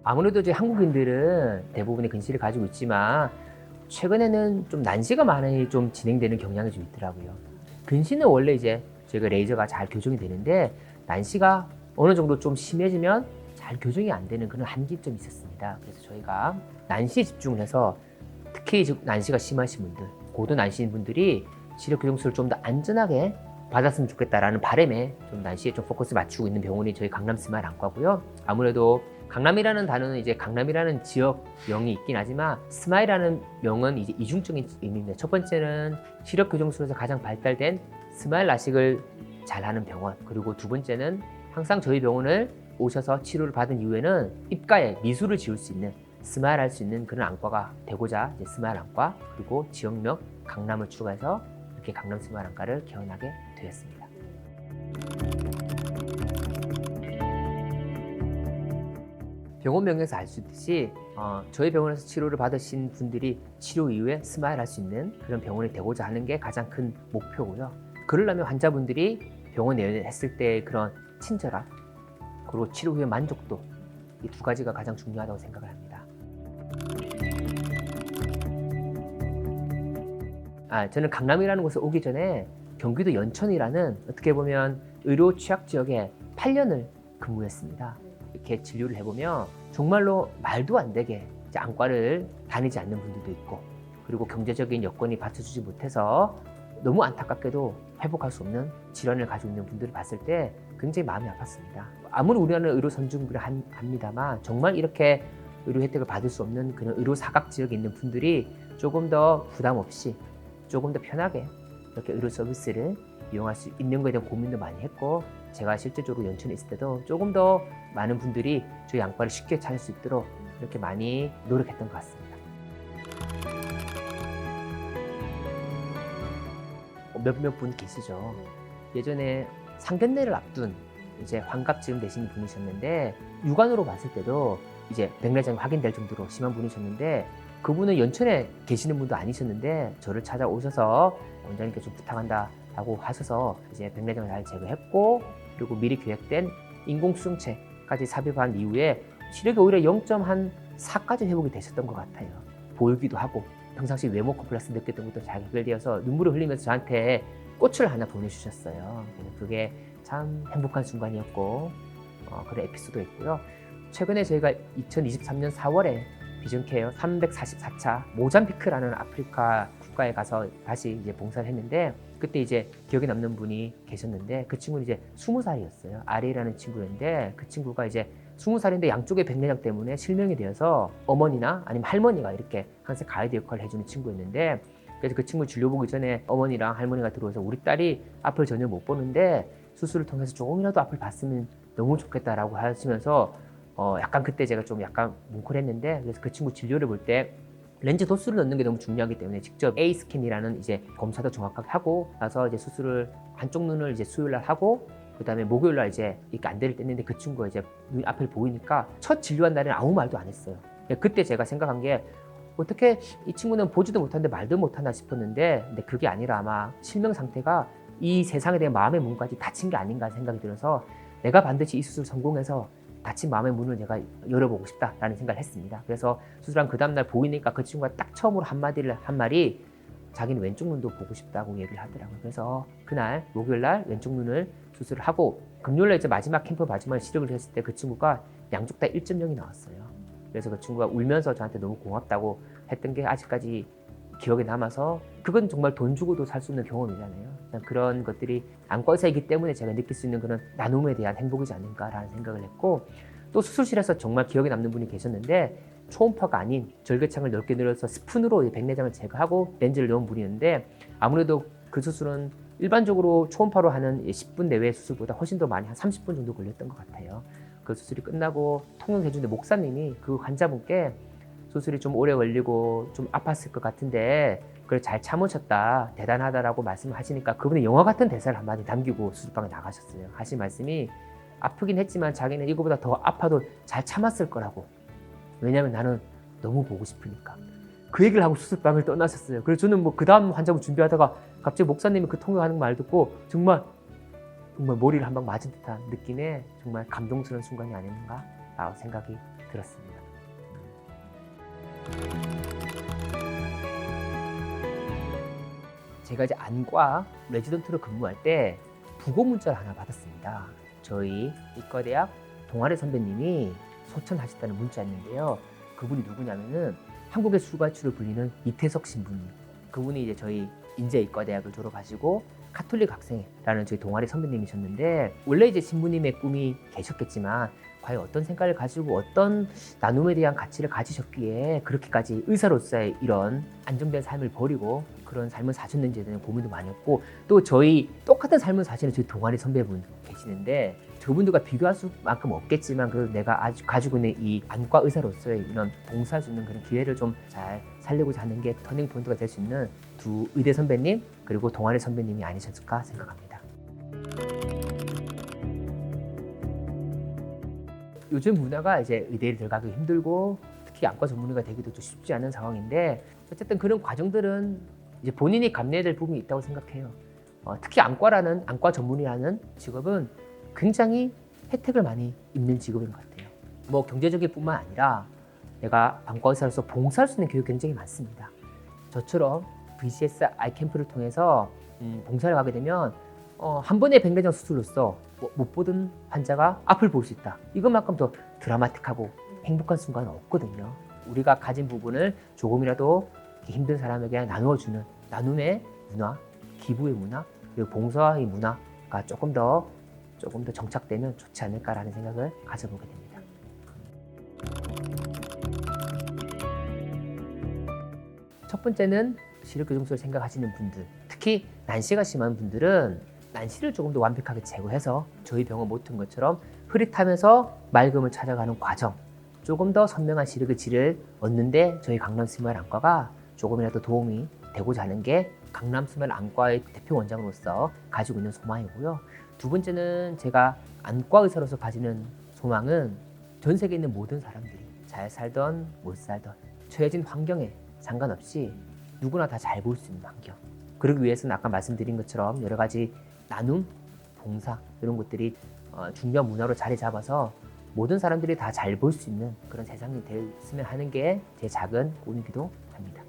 아무래도 이제 한국인들은 대부분의 근시를 가지고 있지만 최근에는 좀 난시가 많이 좀 진행되는 경향이 좀 있더라고요. 근시는 원래 이제 저희가 레이저가 잘 교정이 되는데 난시가 어느 정도 좀 심해지면 잘 교정이 안 되는 그런 한계점이 있었습니다. 그래서 저희가 난시에 집중을 해서 특히 난시가 심하신 분들, 고도 난시인 분들이 시력 교정술을 좀 더 안전하게 받았으면 좋겠다라는 바람에 좀 난시에 좀 포커스 맞추고 있는 병원이 저희 강남 스마일 안과고요. 아무래도 강남이라는 단어는 이제 강남이라는 지역명이 있긴 하지만 스마일이라는 명은 이제 이중적인 의미입니다. 첫 번째는 시력 교정술에서 가장 발달된 스마일 라식을 잘하는 병원, 그리고 두 번째는 항상 저희 병원을 오셔서 치료를 받은 이후에는 입가에 미술을 지을 수 있는 스마일 할 수 있는 그런 안과가 되고자 이제 스마일 안과 그리고 지역명 강남을 추가해서 이렇게 강남 스마일 안과를 개원하게 되었습니다. 병원명에서 알 수 있듯이 저희 병원에서 치료를 받으신 분들이 치료 이후에 스마일 할 수 있는 그런 병원이 되고자 하는 게 가장 큰 목표고요. 그러려면 환자분들이 병원 내에 했을 때 그런 친절함 그리고 치료 후의 만족도, 이 두 가지가 가장 중요하다고 생각을 합니다. 저는 강남이라는 곳에 오기 전에 경기도 연천이라는 어떻게 보면 의료 취약 지역에 8년을 근무했습니다. 이렇게 진료를 해보면 정말로 말도 안 되게 이제 안과를 다니지 않는 분들도 있고, 그리고 경제적인 여건이 받쳐주지 못해서 너무 안타깝게도 회복할 수 없는 질환을 가지고 있는 분들을 봤을 때 굉장히 마음이 아팠습니다. 아무리 우리나라는 의료 선진국을 합니다만 정말 이렇게 의료 혜택을 받을 수 없는 그런 의료 사각 지역에 있는 분들이 조금 더 부담 없이 조금 더 편하게 이렇게 의료 서비스를 이용할 수 있는 것에 대한 고민도 많이 했고, 제가 실제적으로 연천에 있을 때도 조금 더 많은 분들이 저희 안과를 쉽게 찾을 수 있도록 이렇게 많이 노력했던 것 같습니다. 몇몇 분 계시죠. 예전에 상견례를 앞둔 이제 환갑쯤 되신 분이셨는데 육안으로 봤을 때도 이제 백내장이 확인될 정도로 심한 분이셨는데, 그분은 연천에 계시는 분도 아니셨는데 저를 찾아오셔서 원장님께 좀 부탁한다라고 하셔서 이제 백내장을 잘 제거했고, 그리고 미리 계획된 인공수정체까지 삽입한 이후에 시력이 오히려 0.4까지 회복이 되셨던 것 같아요. 보이기도 하고 평상시 외모 컴플렉스 느꼈던 것도 잘 해결되어서 눈물을 흘리면서 저한테 꽃을 하나 보내주셨어요. 그게 참 행복한 순간이었고 그런 에피소드가 있고요. 최근에 저희가 2023년 4월에 비전케어 344차 모잠비크라는 아프리카 국가에 가서 다시 이제 봉사를 했는데, 그때 이제 기억에 남는 분이 계셨는데 그 친구는 이제 20살이었어요. 아리라는 친구였는데 그 친구가 이제 20살인데 양쪽의 백내장 때문에 실명이 되어서 어머니나 아니면 할머니가 이렇게 항상 가이드 역할을 해주는 친구였는데, 그래서 그 친구 진료 보기 전에 어머니랑 할머니가 들어와서 우리 딸이 앞을 전혀 못 보는데 수술을 통해서 조금이라도 앞을 봤으면 너무 좋겠다라고 하시면서 약간 그때 제가 좀 약간 뭉클했는데, 그래서 그 친구 진료를 볼 때 렌즈 도수를 넣는 게 너무 중요하기 때문에 직접 A 스캔이라는 이제 검사도 정확하게 하고 나서 이제 수술을 한쪽 눈을 이제 수요일 날 하고, 그다음에 목요일 날 이제 이렇게 안대를 뗐는데 그 친구가 이제 눈 앞을 보이니까 첫 진료한 날에는 아무 말도 안 했어요. 그때 제가 생각한 게 어떻게 이 친구는 보지도 못하는데 말도 못하나 싶었는데, 근데 그게 아니라 아마 실명 상태가 이 세상에 대한 마음의 문까지 닫힌 게 아닌가 생각이 들어서 내가 반드시 이 수술 성공해서 닫힌 마음의 문을 내가 열어보고 싶다라는 생각을 했습니다. 그래서 수술한 그 다음날 보이니까 그 친구가 딱 처음으로 한 말이 자기는 왼쪽 눈도 보고 싶다고 얘기를 하더라고요. 그래서 그날 목요일날 왼쪽 눈을 수술을 하고 금요일날 이제 마지막 캠프 마지막 시력을 했을 때 그 친구가 양쪽 다 1.0이 나왔어요. 그래서 그 친구가 울면서 저한테 너무 고맙다고 했던 게 아직까지 기억에 남아서, 그건 정말 돈 주고도 살 수 있는 경험이잖아요. 그런 것들이 안과 의사이기 때문에 제가 느낄 수 있는 그런 나눔에 대한 행복이지 않을까라는 생각을 했고, 또 수술실에서 정말 기억에 남는 분이 계셨는데 초음파가 아닌 절개창을 넓게 늘어서 스푼으로 백내장을 제거하고 렌즈를 넣은 분이었는데, 아무래도 그 수술은 일반적으로 초음파로 하는 10분 내외의 수술보다 훨씬 더 많이 한 30분 정도 걸렸던 것 같아요. 그 수술이 끝나고 통역해주는 목사님이 그 환자분께 수술이 좀 오래 걸리고 좀 아팠을 것 같은데 그걸 잘 참으셨다, 대단하다라고 말씀하시니까 그분이 영화 같은 대사를 한마디 남기고 수술방에 나가셨어요. 하신 말씀이 아프긴 했지만 자기는 이거보다 더 아파도 잘 참았을 거라고, 왜냐면 나는 너무 보고 싶으니까. 그 얘기를 하고 수술방을 떠나셨어요. 그래서 저는 뭐 그 다음 환자분 준비하다가 갑자기 목사님이 그 통역하는 말 듣고 정말 머리를 한 방 맞은 듯한 느낌의 정말 감동스러운 순간이 아닌가라고 생각이 들었습니다. 제가 이제 안과 레지던트로 근무할 때 부고 문자를 하나 받았습니다. 저희 이과대학 동아래 선배님이 소천하셨다는 문자였는데요. 그분이 누구냐면은 한국의 수가추로 불리는 이태석 신부님. 그분이 이제 저희 인제이과대학을 졸업하시고 카톨릭 학생회라는 저희 동아리 선배님이셨는데, 원래 이제 신부님의 꿈이 계셨겠지만 과연 어떤 생각을 가지고 어떤 나눔에 대한 가치를 가지셨기에 그렇게까지 의사로서의 이런 안정된 삶을 버리고 그런 삶을 사셨는지에 대한 고민도 많이 했고, 또 저희 똑같은 삶을 사시는 저희 동아리 선배분 계시는데 저분들과 비교할 수만큼 없겠지만 그래도 내가 아주 가지고 있는 이 안과 의사로서의 이런 봉사할 수 있는 그런 기회를 좀 잘 살려고자 하는 게 터닝 포인트가 될 수 있는 두 의대 선배님 그리고 동아리 선배님이 아니셨을까 생각합니다. 요즘 문화가 이제 의대에 들어가기 힘들고 특히 안과 전문의가 되기도 좀 쉽지 않은 상황인데, 어쨌든 그런 과정들은 이제 본인이 감내해야 될 부분이 있다고 생각해요. 특히 안과 전문의라는 직업은 굉장히 혜택을 많이 입는 직업인 것 같아요. 뭐 경제적인 뿐만 아니라 내가 안과 의사로서 봉사할 수 있는 교육이 굉장히 많습니다. 저처럼 VCS 아이캠프를 통해서 봉사를 가게 되면 한 번의 백내장 수술로서 못 보던 환자가 앞을 볼 수 있다. 이것만큼 더 드라마틱하고 행복한 순간은 없거든요. 우리가 가진 부분을 조금이라도 힘든 사람에게 나누어주는 나눔의 문화, 기부의 문화, 그리고 봉사의 문화가 조금 더 정착되면 좋지 않을까라는 생각을 가져보게 됩니다. 첫 번째는 시력교정술을 생각하시는 분들, 특히 난시가 심한 분들은 난시를 조금 더 완벽하게 제거해서 저희 병원 모튼 것처럼 흐릿하면서 맑음을 찾아가는 과정, 조금 더 선명한 시력의 질을 얻는데 저희 강남스마일안과가 조금이라도 도움이 되고자 하는 게 강남스마일안과의 대표 원장으로서 가지고 있는 소망이고요. 두 번째는 제가 안과 의사로서 가지는 소망은 전 세계에 있는 모든 사람들이 잘 살던 못 살던 처해진 환경에 상관없이 누구나 다 잘 볼 수 있는 환경, 그러기 위해서는 아까 말씀드린 것처럼 여러 가지 나눔, 봉사 이런 것들이 중요한 문화로 자리 잡아서 모든 사람들이 다 잘 볼 수 있는 그런 세상이 됐으면 하는 게 제 작은 꿈이기도 합니다.